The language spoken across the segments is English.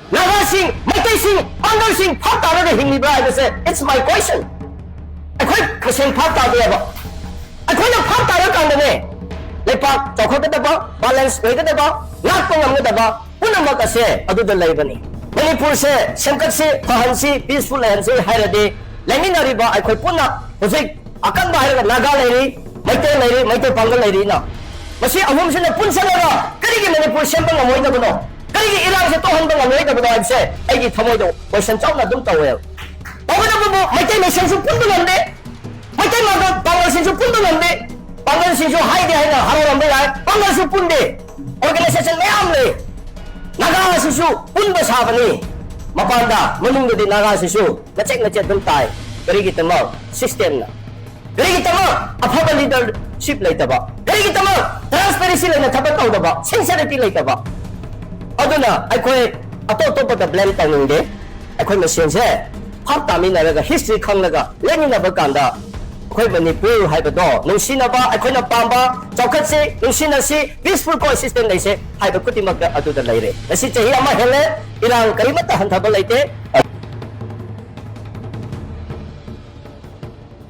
나가싱, 마이테싱, 방글싱, 팍다르게 힘입어 하면서 it's my question. 아코이 그생 팍다르야 봐. 아코이는 팍다르 간다네. 레파 저거다 봐, 밸런스 왜다 봐, 나쁜 없는 봐. 오늘 먹었어. 어디들 레이버니. 머니푸르세 semkatsi pahansi peaceful lehansi 하이라디 레미나리 봐. 아코이 뿐나. 도저히 아깐 봐 하이라가 나가 레리, 마이테 방글 레리나. 마시 아홈신에 뿐살라가 그리게 머니푸르 셈방가 뭐이다 보노. 그리게 이랑에서 또 한번가 뭐이다 보노 하면서 애기 터모이도 월선 ጫ우나 좀 떠워요. 어거다 뭐 마이테 메신수 뿐도는데 마이테 마가 방글신수 뿐도는데 방글신수 하이디 하이나 하루랑 매일 방글수 뿐데 오르가나이제이션 매암리 나가신수 뿐도 사바니 마판다 문ung도디 나가신수 나책 좀 따이 그리기 때문에 시스템나 그리기 때문에 아파버 리더십 레이터바 그리기 때문에 트랜스퍼런시 레이나 타바타우다바 신세리티 레이터바 어두나 아이코이 아토토보다 블레임 땅인데 아이코이 머신세 팝다미나가 히스토리 康나가 레니나바 간다 아이코이 머니푸르 하이버도 농시나바 아이코이나 빰바 저컷시 농시나시 peaceful coexistence 레이세 하이버 쿠티마가 아두다 레이레 나시 제히 아마 헬레 이랑 그리마타 한타바 레이테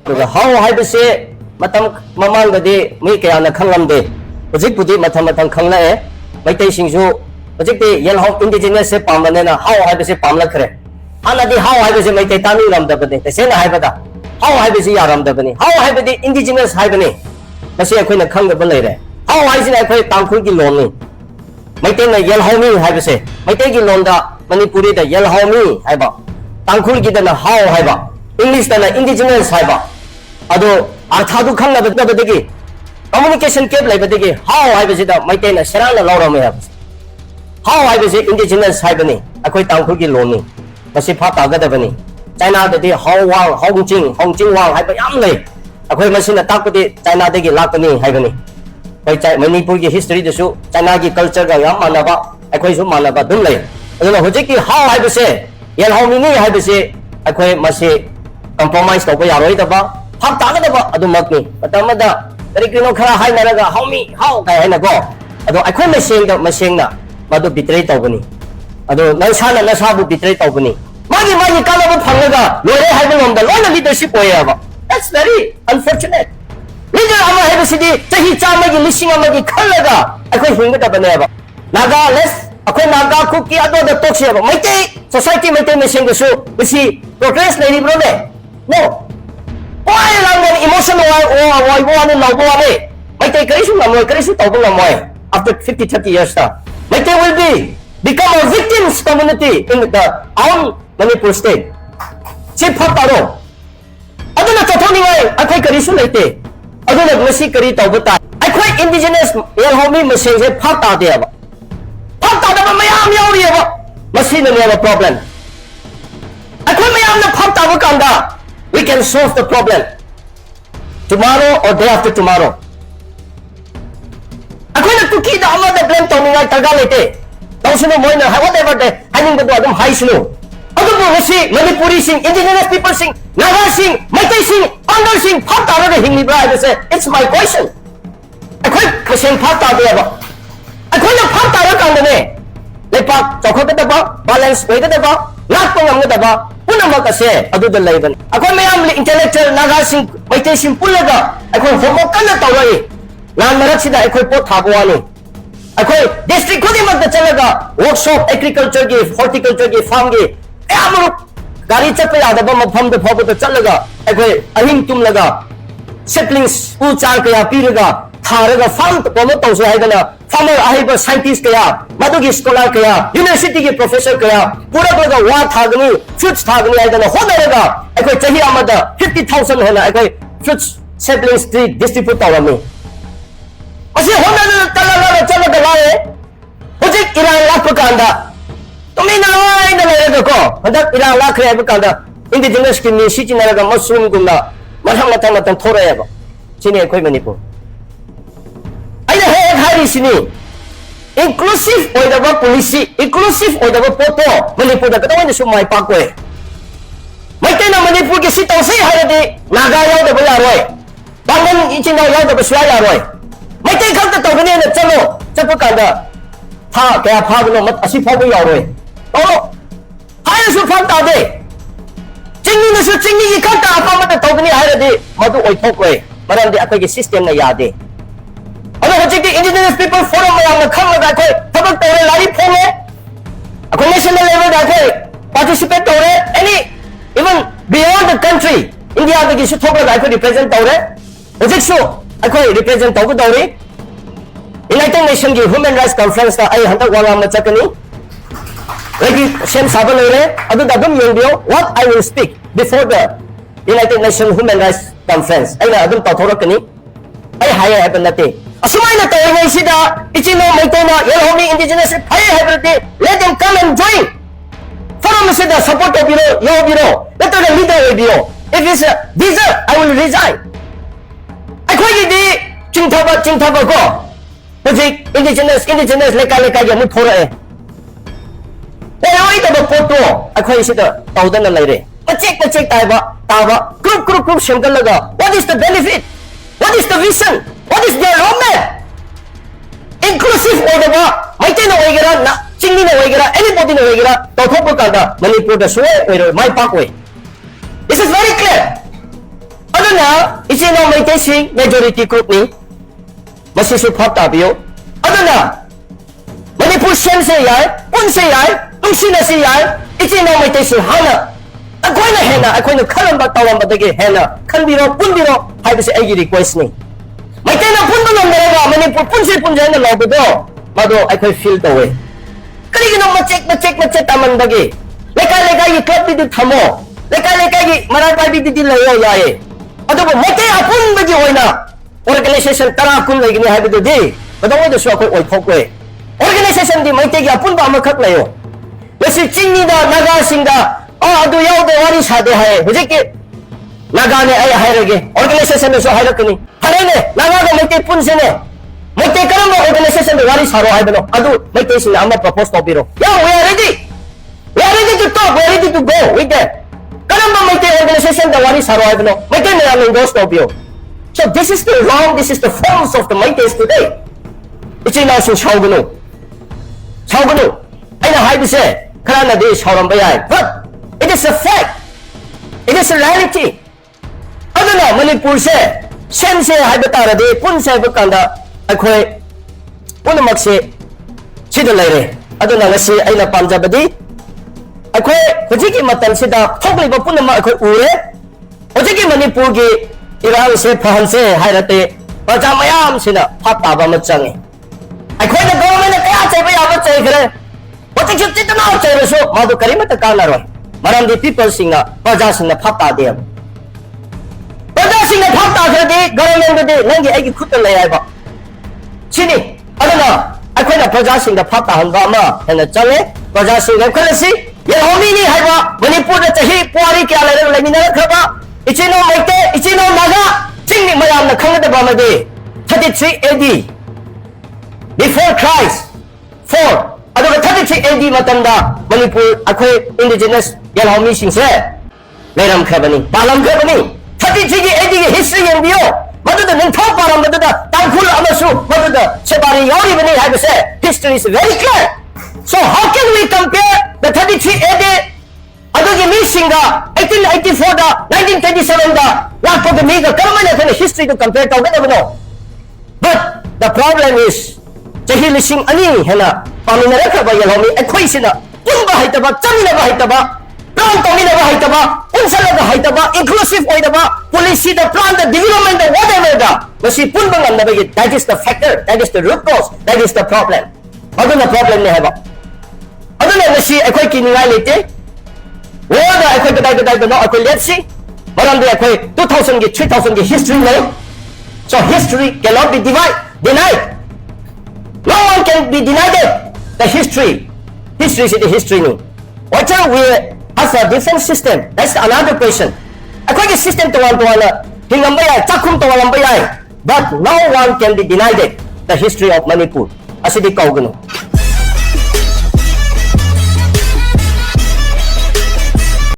그가 하우 하이버시 마탐 마망가디 미 그야나 칸람데 오직부디 마탐 칸라에 마이테싱수 오직디 옐하우 인디지너스 팜바네나 하우 하이버시 팜라크레 하나디 하우 하이버시 마이테 타미 람다버데 세나 하이버다 하우 하이버시 야람다버니 하우 하이버디 인디지너스 하이버니 마시 아코이나 칸가버 레이레 하우 하이지나 아코이 땅쿨기 론니 마이테나 옐하우미 하이버시 마이테기 론다 마니푸리다 옐하우미 하이바 땅쿨기다나 하우 하이바 잉글리시다나 인디지너스 하이바 아도 아타도 칸나버데기 커뮤니케이션 캡 레버데기 하우 하이버시다 마이테나 세랑나 라우라메 하우 하이버시 인디지너스 하이버니 아코이 땅쿨기 론니 마시 파타가다버니 차이나데디 하우왕 홍징왕 하이버 얌레 아코이 마시나 딱부디 차이나데기 라크니 하이버니 거이 차이 머니푸르기 히스토리데수 차이나기 컬처가 얌 만나바 아코이수 만나바 dum레 어느 호직기 하우 하이버시 옐하우미니 하이버시 아코이 마시 compromise tawba yaroidaba hab tagadaba adu makni matamada karikino khara hainaraga haumi hau kai haina go adu akhoi masengna madu betray tawbani adu nansana nasabu betray tawbani magi kalabu phangaga lore haiba lomda lona leadership oyaba that's very unfortunate leader ama haiba sidi chahi chamagi lising amagi khallaga akhoi hinggadabane ba naga less akhoi naga kuki ado da toxiaba maite society maite mesengga su bisi progress lady bro ne no why lang emotional why one love one mai tay karisu lamoi karisu tawbu lamoi after 50-30 years ta mai tay will become a victims community in the own Manipur state chip hataro aduna chathoni wai akhoi karisu leite aduna masi kari tawbu ta akhoi indigenous yelhomi masing se phata de ba phata da mayam yauri ba masi na ne problem akhoi mayam na phata ba kanda we can solve the problem tomorrow or day after tomorrow. Ako'y nagtukita ako na blame to mga tagalite. Tapos mo na whatever the haning ba doon high slow. Ano po si Manipuri sing, indigenous people sing, Naga sing, Meitei sing, Angol sing, pata na hingi ba? It's my question. Ako'y kasing pata ba ba? Ako'y nagpata na kang dami. Lepak, chokot na ba? Balance weight na ba? Lahat po nga ba? Una makasi aduda layban ako mayam intellectual nagasing maitesing pulaga ako homo kana tawai nan maraksida ako po thabuani ako district ko di magdachalaga workshop agriculture gi horticulture gi farm gi amro gari chapa yada ba mafam de phobo to chalaga ako ahing tumlaga saplings pu char kaya piraga tharaga farm to mo tawse haidana farmer ahiba scientist kaya madugi scholar kaya university ki professor kaya pura pura wa thagni fruits thagni aidana hodaraga akoi chahi amada 50,000 hena akoi fruits saplings tree distribute tawami asi hodana chalaga lae hojik iran lakanda tumi na lega ko hadak iran lakre ba kanda indigenous ki ni sijinaraga mushroom gumna matang thoraya ba sini akoi manipur aina he hari sini inclusive oidaba policy inclusive oidaba poto manipur da kadawai su mai pakwe maite na manipur ke si tawse harade naga yaw da bala roi bangan ichina yaw da baswa ya roi maite khal ta tawgani na chalo chapu kanda tha kaya phagno mat asi phabu yaw roi tolo hai su phang ta de chingni na su chingni ki khata apa ma ta togni hai ra de madu oi thok we maram de akai ki system na ya de ado hojik indigenous people forum ma na kham ga khoi thabak tore lari phone akai national level da khoi participate tore any even beyond the country India ki su thok ga khoi represent tore hojik su akai represent tog tore United Nations ki Human Rights Conference ta ai handak wala ma chakani lagi sem sabal lore adu da dum yong bio what I will speak before the United Nations Human Rights Conference ai na adum ta thorakani ai haya happen nate asumai na tayo ngai sida ichino maitona yelhomi indigenous haya happen let them come and join forum sida support of biro yo biro let the leader biro if it's a deserve I will resign ai khoi di chingthaba ko hojik indigenous leka ya mu thora e oi da ba photo akhoi sida tawdana laire pachek taiba group shemgal laga what is the benefit what is the vision what is their roadmap inclusive oidaba maitena oigera na chingni na oigera anybody na oigera tawthok ka manipur da soe oiro mai pak we this is very clear aduna isino maitai sing majority group ni masisu phata bio aduna manipur shen se yai pun se yai tumsina se yai ichino maitai si hana akoina hena akoina khalamba tawamba dage hena khanbiro punbiro haibase aigi request ni maitena punba ngamrega manipur punse na lawdo mado akoi feel tawe karigino machek taman dage leka yi club di thamo leka gi marai di layo yae adobo mate apun bagi hoina organization tara kun lagini haibu di badawai da su akoi oi thokwe organization di maite gi apun ba amakhak layo wasi chingni da naga singa adu yaw de wari sade hai hujike naga ne ai hairage organization so hairakani harene naga ga maite punse ne maite karam organization de wari saro hai bano adu maite sin amma propose to biro yeah we are ready to talk we are ready to go with that karam maite organization de wari saro hai bano maite ne am endorse to biro so this is the faults of the maites today it's in us shaugunu aina haibise khana de shauram bayai but it is a fact it is a reality aduna manipur se sen se haibata rade pun se bakanda akhoi punamak se sida laire aduna ngasi aina pamjabadi akhoi hojiki matam sida thokliba punama akhoi ure hojiki manipur gi irang se phan se hairate praja mayam sina phata ba machangi akhoi na government kaya chai ba ya chai khare hojik chit na chai so madu karimata kana roi maram di people singa praja singa phata de praja singa phata de government de nangi ai khut la yai ba chini adana akhoi na praja singa phata han ba ma hena chale praja singa khalasi ye homi ni hai ba manipur da chahi puari kya la la mina khaba ichino maite ichino naga chingni mayam na khangda ba ma de 33 AD before Christ 4 aduga 33 AD matamda manipur akhoi indigenous yalhomi singse leram khabani balam khabani 33 AD ki history yang bio maduda ningthau param maduda tangkhul amasu maduda sebari yori bani haibase history is very clear so how can we compare the 33 AD adugi mi singa 1884 da 1937 da lakpo ke mi ga karmana thane history to compare to gadabno but the problem is chahi lising ani hena pamina rakhaba yalhomi akhoi sina punba haitaba chamina ba haitaba plan tomina ba haitaba unsala ba haitaba inclusive oidaba policy the plan the development the whatever da masi punba ngamna ba that is the factor that is the root cause that is the problem aduna problem ne haba aduna masi akhoi kininga lete wada akhoi kadai no akhoi let's see maram de akhoi 2000 ki 3000 ki history le so history cannot be denied no one can be denied the history is the history no what are we has a different system that's another question akhoi ki system to one hingamba ya chakhum to lamba ya but no one can be denied the history of Manipur asidi kaugano